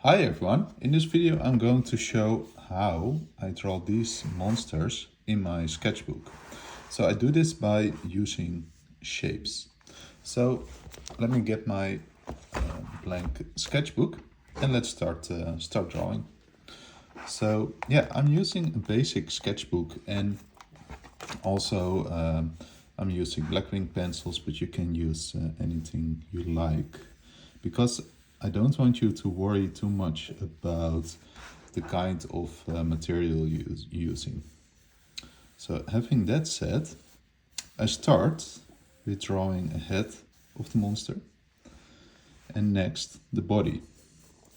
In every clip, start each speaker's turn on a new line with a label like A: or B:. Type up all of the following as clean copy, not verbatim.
A: Hi everyone, in this video I'm going to show how I draw these monsters in my sketchbook. So I do this by using shapes. So let me get my blank sketchbook and let's start drawing. So yeah, I'm using a basic sketchbook and also I'm using black ink pencils, but you can use anything you like, because I don't want you to worry too much about the kind of material you're using. So having that said, I start with drawing a head of the monster and next the body.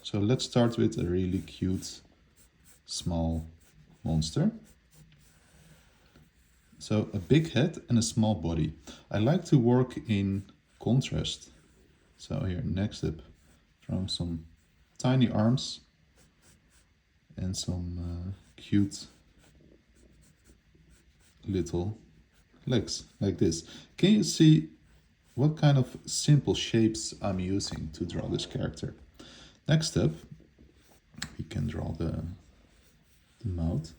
A: So let's start with a really cute small monster. So a big head and a small body. I like to work in contrast. So here next up, drawing some tiny arms and some cute little legs like this. Can you see what kind of simple shapes I'm using to draw this character? Next up, we can draw the mouth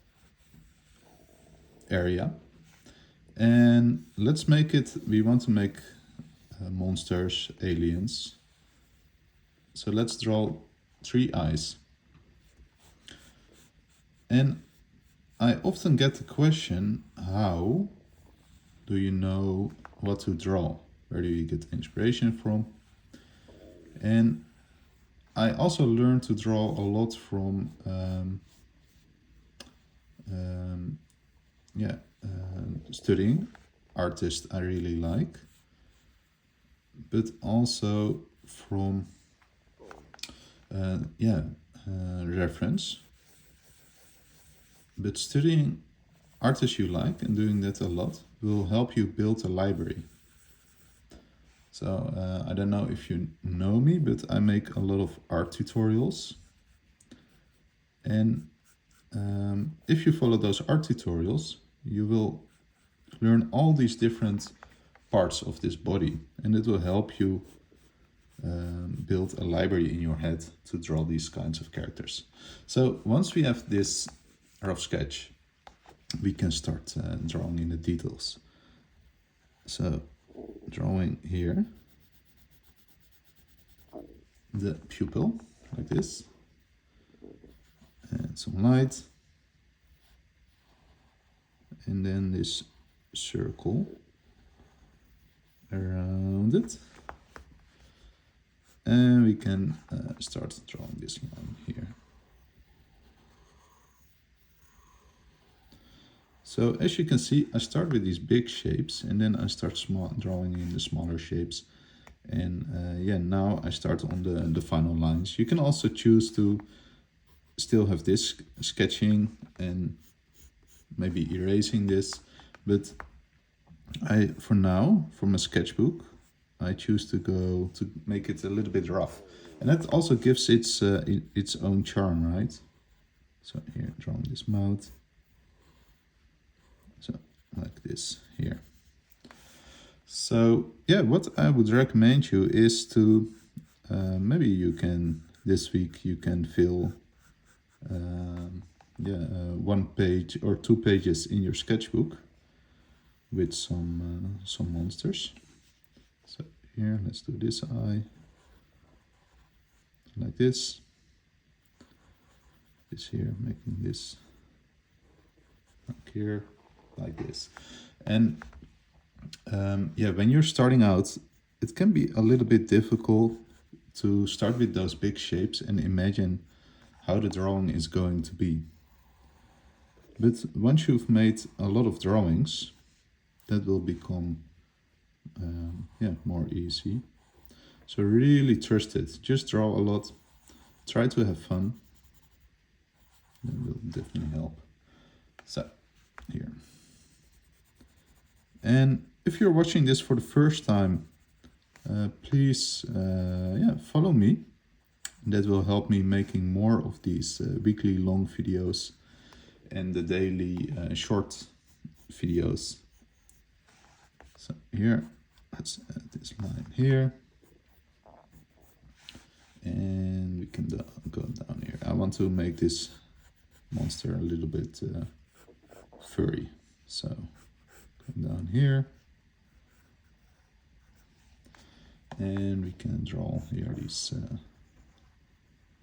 A: area. And let's make it, we want to make monsters, aliens. So let's draw 3 eyes. And I often get the question, how do you know what to draw? Where do you get inspiration from? And I also learned to draw a lot from studying artists I really like, but also from reference. But studying artists you like and doing that a lot will help you build a library. So I don't know if you know me, but I make a lot of art tutorials. And if you follow those art tutorials, you will learn all these different parts of this body, and it will help you build a library in your head to draw these kinds of characters. So once we have this rough sketch, we can start drawing in the details. So drawing here the pupil like this, and some light, and then this circle around it, and we can start drawing this line here. So as you can see, I start with these big shapes and then I start drawing in the smaller shapes. And now I start on the final lines. You can also choose to still have this sketching and maybe erasing this, but for now, for my sketchbook, I choose to make it a little bit rough. And that also gives its own charm, right? So here, drawing this mouth. So like this here. So yeah, what I would recommend you is to maybe you can this week you can fill 1 page or 2 pages in your sketchbook with some monsters. So here, let's do this eye like this. This here, making this up here like this. And when you're starting out, it can be a little bit difficult to start with those big shapes and imagine how the drawing is going to be. But once you've made a lot of drawings, that will become more easy. So really trust it. Just draw a lot. Try to have fun. That will definitely help. So here. And if you're watching this for the first time, please follow me. That will help me making more of these weekly long videos and the daily short videos. So here, let's add this line here. And we can go down here. I want to make this monster a little bit furry. So come down here. And we can draw here these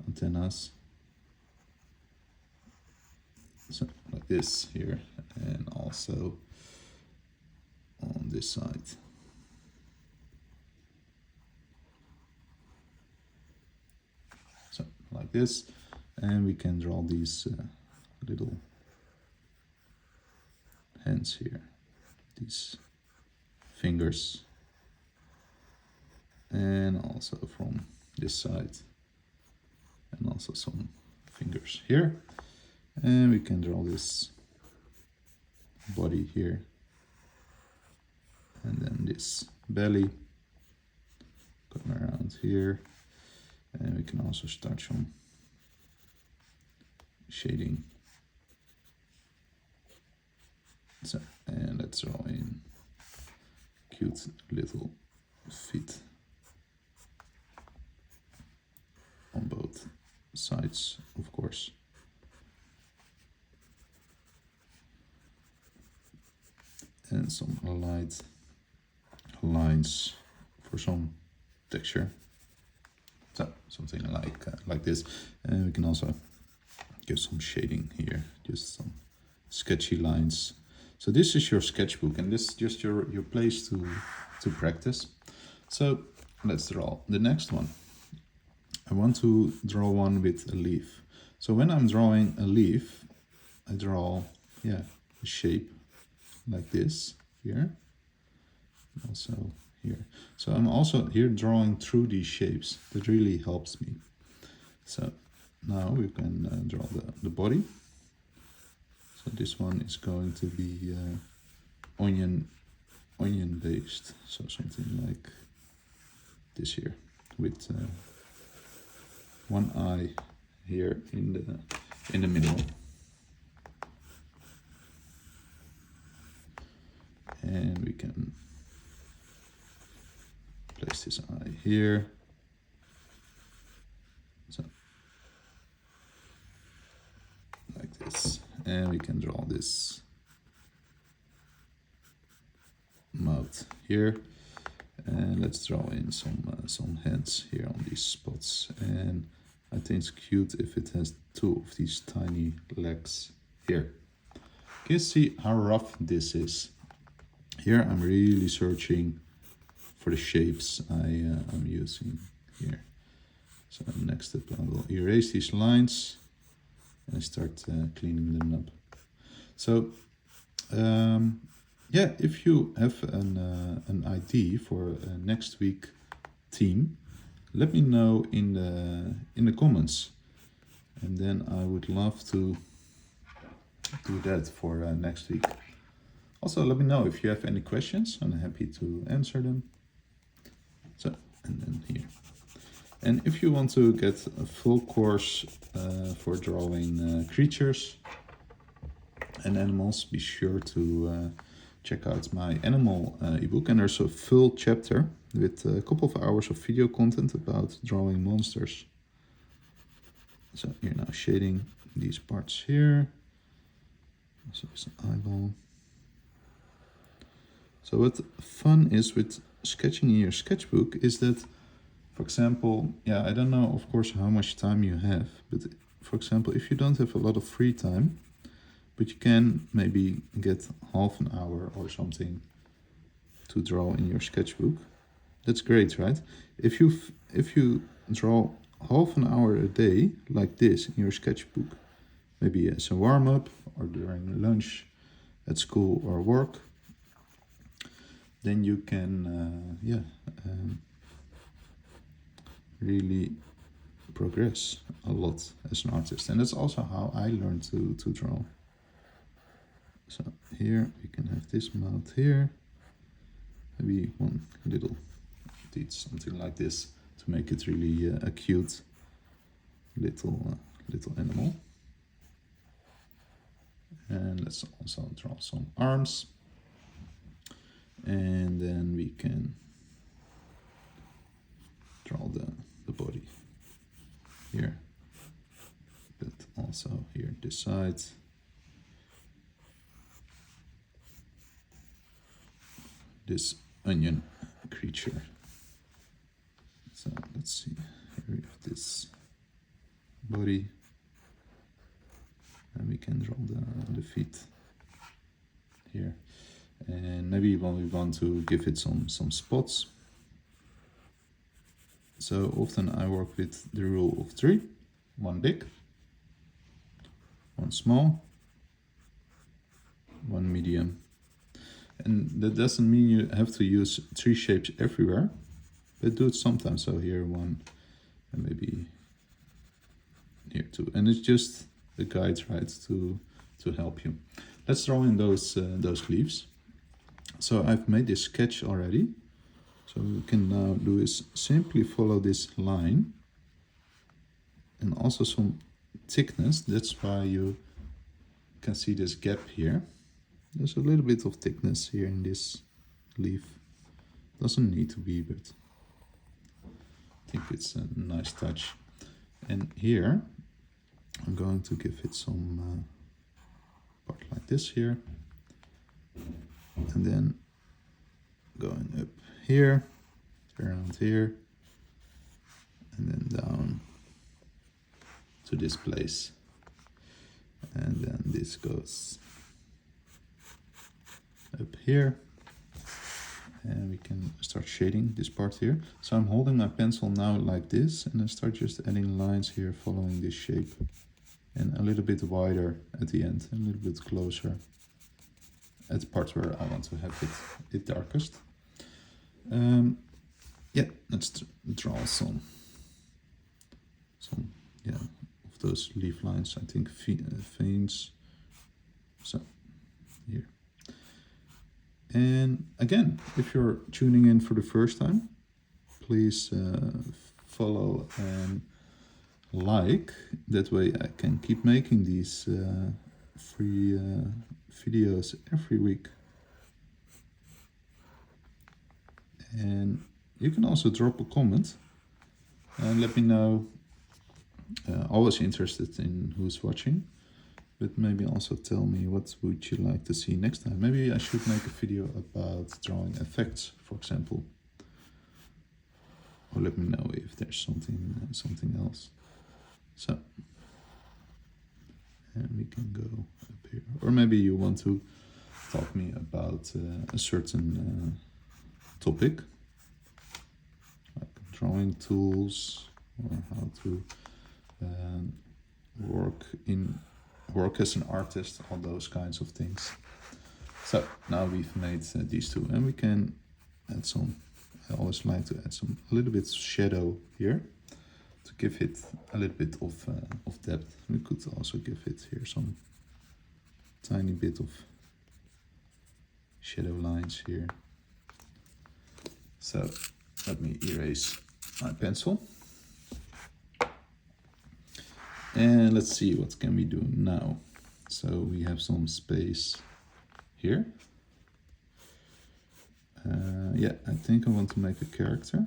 A: antennas. So like this here, and also on this side. So like this, and we can draw these little hands here, these fingers, and also from this side, and also some fingers here. And we can draw this body here, and then this belly going around here, and we can also start some shading. So, and let's draw in cute little feet on both sides, of course. And some light lines for some texture. So something like this, and we can also give some shading here, just some sketchy lines. So this is your sketchbook, and this is just your place to practice. So let's draw the next one. I want to draw one with a leaf. So when I'm drawing a leaf, I draw a shape like this here, also here. So I'm also here drawing through these shapes. That really helps me. So now we can draw the body. So this one is going to be onion based. So something like this here, with one eye here in the middle. And we can place this eye here. So, like this. And we can draw this mouth here. And let's draw in some hands here on these spots. And I think it's cute if it has two of these tiny legs here. Can you see how rough this is? Here I'm really searching for the shapes I'm using here. So next step I will erase these lines and start cleaning them up. So if you have an idea for a next week theme, let me know in the comments, and then I would love to do that for next week. Also, let me know if you have any questions. I'm happy to answer them. So, and then here. And if you want to get a full course for drawing creatures and animals, be sure to check out my animal ebook. And there's a full chapter with a couple of hours of video content about drawing monsters. So you're now shading these parts here. So it's an eyeball. So what fun is with sketching in your sketchbook is that, for example, I don't know, of course, how much time you have, but for example, if you don't have a lot of free time, but you can maybe get half an hour or something to draw in your sketchbook, that's great, right? If you draw half an hour a day like this in your sketchbook, maybe as a warm-up or during lunch at school or work, then you can really progress a lot as an artist. And that's also how I learned to draw. So here we can have this mouth here, maybe one little teeth, something like this, to make it really a cute little animal. And let's also draw some arms. And then we can draw the body. here, but also here this side. This onion creature. So let's see, here we have this body, and we can draw the feet here. And maybe we want to give it some spots. So often I work with the rule of 3, 1 big, 1 small, 1 medium. And that doesn't mean you have to use 3 shapes everywhere, but do it sometimes. So here 1, and maybe here 2. And it's just a guide, right, to help you. Let's draw in those leaves. So I've made this sketch already. So what we can now do is simply follow this line, and also some thickness. That's why you can see this gap here. There's a little bit of thickness here in this leaf. Doesn't need to be, but I think it's a nice touch. And here I'm going to give it some part like this here, and then going up here, around here, and then down to this place, and then this goes up here, and we can start shading this part here. So I'm holding my pencil now like this, and I start just adding lines here following this shape, and a little bit wider at the end, a little bit closer at the parts where I want to have it darkest. Yeah, let's draw some of those leaf lines. I think veins. So here. And again, if you're tuning in for the first time, please follow and like. That way I can keep making these free videos every week. And you can also drop a comment and let me know. Always interested in who's watching, but maybe also tell me what would you like to see next time. Maybe I should make a video about drawing effects, for example. Or let me know if there's something else. So, and we can go up here. Or maybe you want to talk me about a certain topic, like drawing tools, or how to work as an artist, all those kinds of things. So now we've made these two, and we can add some. I always like to add a little bit of shadow here to give it a little bit of depth. We could also give it here some tiny bit of shadow lines here. So let me erase my pencil. And let's see, what can we do now? So we have some space here. Yeah, I think I want to make a character.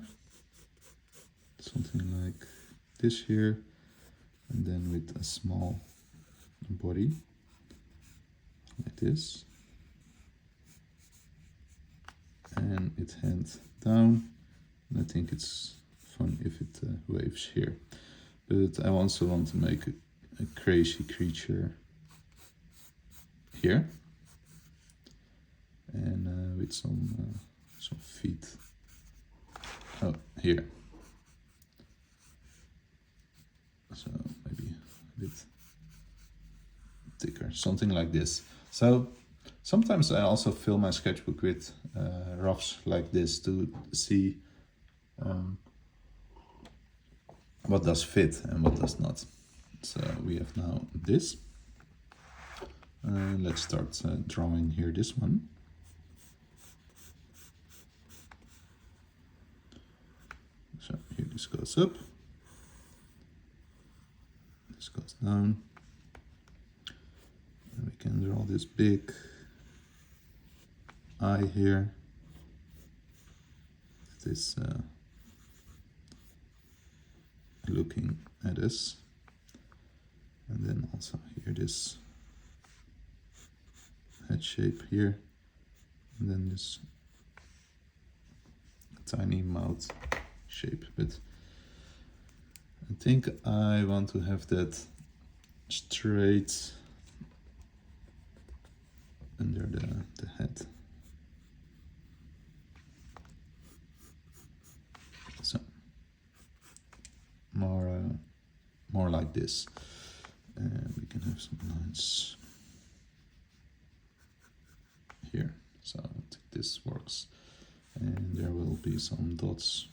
A: Something like this here. And then with a small body, like this. And it hands down. And I think it's fun if it waves here. But I also want to make a crazy creature here, and with some feet. Oh, here. So maybe a bit thicker, something like this. So sometimes I also fill my sketchbook with roughs like this to see what does fit and what does not. So we have now this. Let's start drawing here this one. So here this goes up. This goes down. And we can draw this big eye here. This looking at us. And then also here this head shape here, and then this tiny mouth shape. But I think I want to have that straight under the head. So more like this. And we can have some lines here. So I think this works. And there will be some dots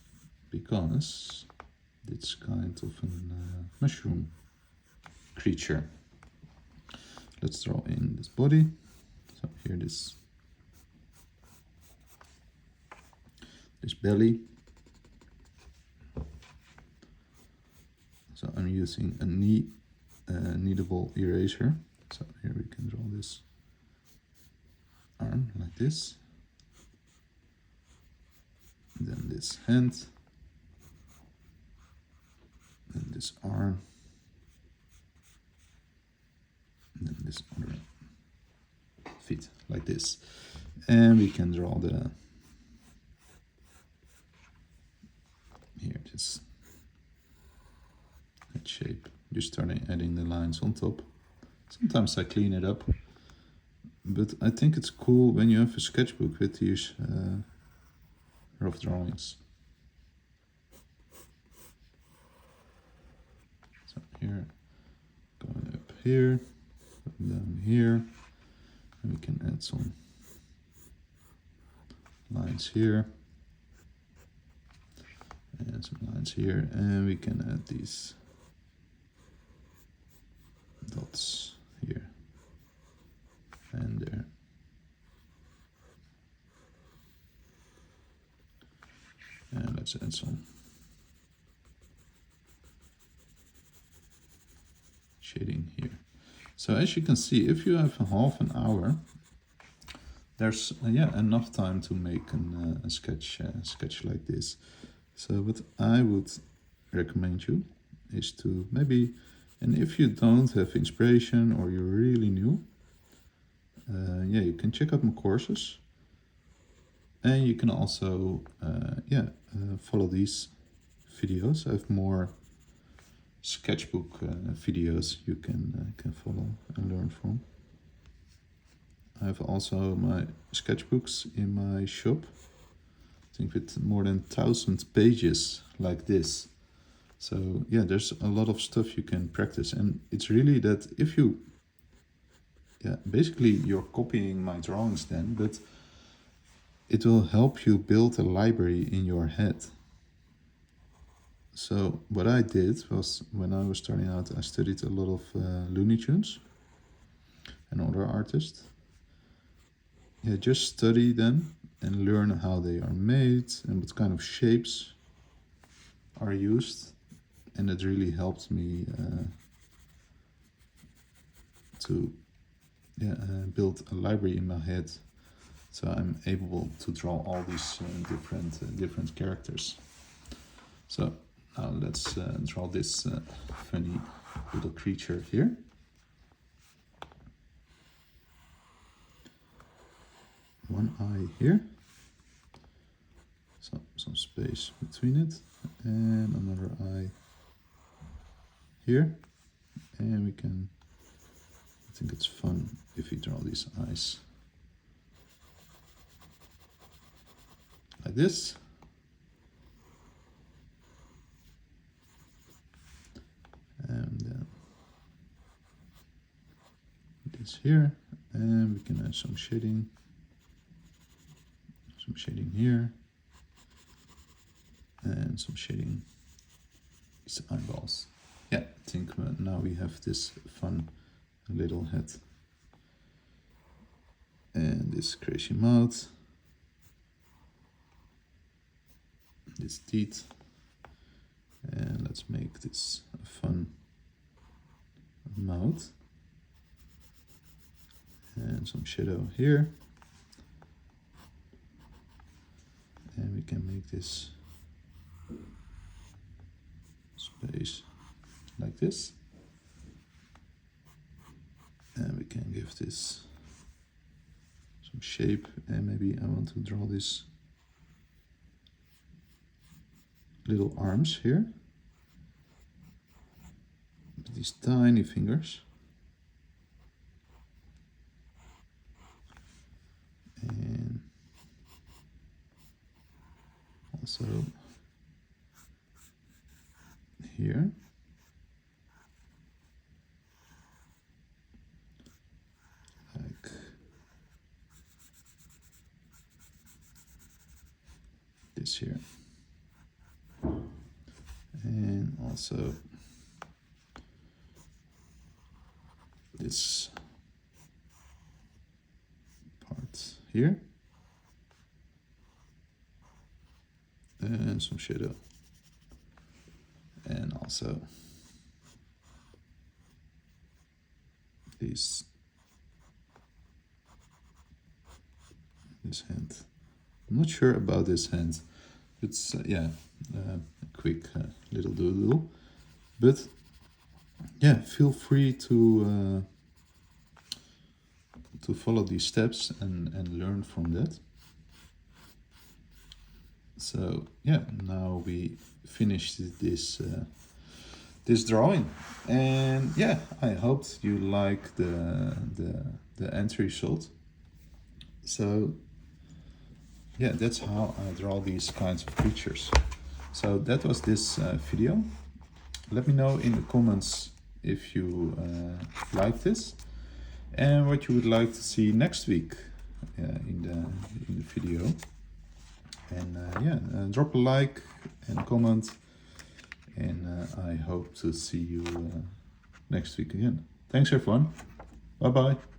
A: because it's kind of a mushroom creature. Let's draw in this body. So here this belly. So I'm using a kneadable eraser. So here we can draw this arm like this. And then this hand. And this arm. And then this other feet like this. And we can draw the here this head shape. Just starting adding the lines on top. Sometimes I clean it up, but I think it's cool when you have a sketchbook with these rough drawings. So here, going up here, down here, and we can add some lines here, and some lines here, and we can add these dots here and there. And let's add some shading here. So as you can see, if you have a half an hour, there's enough time to make a sketch like this. So what I would recommend you is to maybe, and if you don't have inspiration or you're really new, you can check out my courses, and you can also follow these videos. I have more sketchbook videos you can follow and learn from. I have also my sketchbooks in my shop, I think with more than 1,000 pages like this. So yeah, there's a lot of stuff you can practice, and it's really that if you, basically you're copying my drawings then, but it will help you build a library in your head. So what I did was, when I was starting out, I studied a lot of Looney Tunes and other artists. Yeah, just study them and learn how they are made and what kind of shapes are used. And it really helped me to build a library in my head, so I'm able to draw all these different characters. So now let's draw this funny little creature here. One eye here, so some space between it, and another eye here, and we can, I think it's fun if we draw these eyes like this. And then this here, and we can add some shading here, and some shading these eyeballs. Yeah, I think now we have this fun little head and this crazy mouth, this teeth, and let's make this a fun mouth and some shadow here, and we can make this space like this. And we can give this some shape, and maybe I want to draw this little arms here with these tiny fingers. And also here. Like this here. And also this part here. And some shadow. And also this hand. I'm not sure about this hand. It's yeah, a quick little doodle, but yeah, feel free to follow these steps and learn from that. So yeah, now we finished this this drawing, and yeah, I hope you like the end result. So yeah, that's how I draw these kinds of creatures. So that was this video. Let me know in the comments if you like this and what you would like to see next week in the video. And yeah, drop a like and a comment, and I hope to see you next week again. Thanks everyone. Bye bye.